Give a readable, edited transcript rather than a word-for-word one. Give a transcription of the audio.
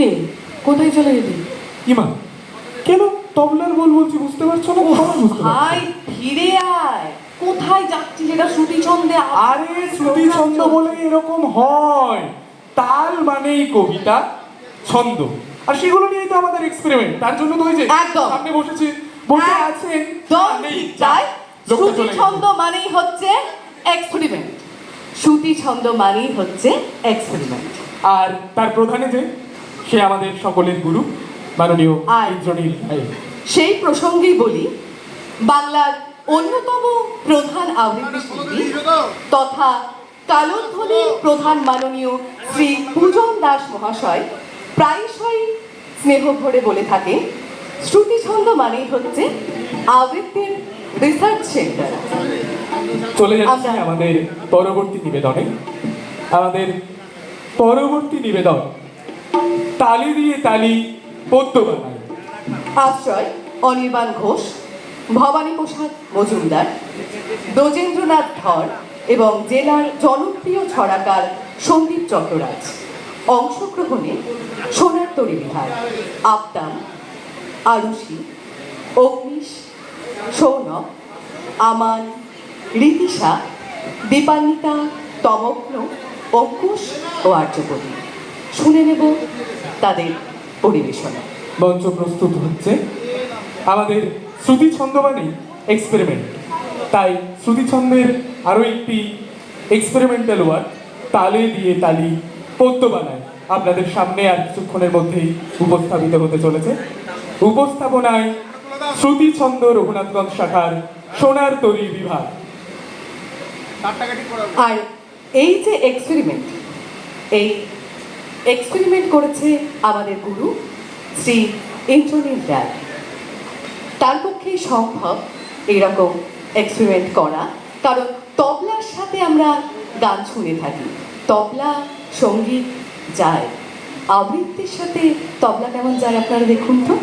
রে, কোথায় চলে গেলি? ইমা কেন তবলার বল বলছি বুঝতে পারছো না? সবাই বুঝতে পারছে। ভাই ফিরে আয়, কোথায় যাচ্ছি? যেটা শ্রুতি ছন্দে আরে শ্রুতি ছন্দ বলে এরকম হয়, তাল মানেই কবিতা, ছন্দ, আর সেগুলো নিয়েই তো আমাদের এক্সপেরিমেন্ট। তার জন্য তো ওই যে একদম। সামনে বসেছি, বসে আছেন নেই, তাই লোকটা শ্রুতি চলে গেছে। ছন্দ মানেই হচ্ছে এক্সপেরিমেন্ট। শ্রুতি ছন্দ মানেই হচ্ছে এক্সপেরিমেন্ট। আর তার প্রধানে যে সে আমাদের সকলের গুরু মাননীয় আর ইন্দ্রনীল ভাই। সেই প্রসঙ্গেই বলি, বাংলার অন্যতম প্রধান আবৃত্তি শিল্পী তথা কালোধ্বনির প্রধান মাননীয় শ্রী পূজন দাস মহাশয় প্রায়শই স্নেহ ভরে বলে থাকে, শ্রুতিছন্দ মানেই হচ্ছে আবৃত্তির রিসার্চ সেন্টার। চলে যাচ্ছি আমাদের পরবর্তী নিবেদনে। আমাদের পরবর্তী নিবেদন তালি দিয়ে তালি পদ্য বানায়। আশ্রয় অনির্বাণ ঘোষ, ভবানী প্রসাদ মজুমদার, ব্রজেন্দ্রনাথ ধর এবং জেলার জনপ্রিয় ছড়াকার সন্দীপ চট্টরাজ। অংশগ্রহণে সোনার তরী বিহার, আবদাম, আরুষি, অগ্নিশ, সৌনক, আমান, রীতিশা, দীপান্বিতা, তমগ্ন, অঙ্কুশ ও আর্যপতি। শুনে নেব তাদের পরিবেশনা। মঞ্চ প্রস্তুত হচ্ছে। আমাদের শ্রুতি ছন্দ মানেই এক্সপেরিমেন্ট, তাই শ্রুতি ছন্দের আরও একটি এক্সপেরিমেন্টাল ওয়ার্ক তালে দিয়ে তালি পদ্য বানায় আপনাদের সামনে আর কিছুক্ষণের মধ্যেই উপস্থাপিত হতে চলেছে। উপস্থাপনায় শ্রুতি ছন্দ রঘুনাথগঞ্জ শাখার সোনার তরী বিভাগ। আর এই যে এই এক্সপেরিমেন্ট করেছে আমাদের গুরু শ্রী ইন্দ্রনীল রায়। তার পক্ষেই সম্ভব এইরকম এক্সপেরিমেন্ট করা, কারণ তবলার সাথে আমরা গান শুনে থাকি, তবলা সঙ্গীত যায়, আবৃত্তির সাথে তবলা কেমন যায় আপনারা দেখুন তো।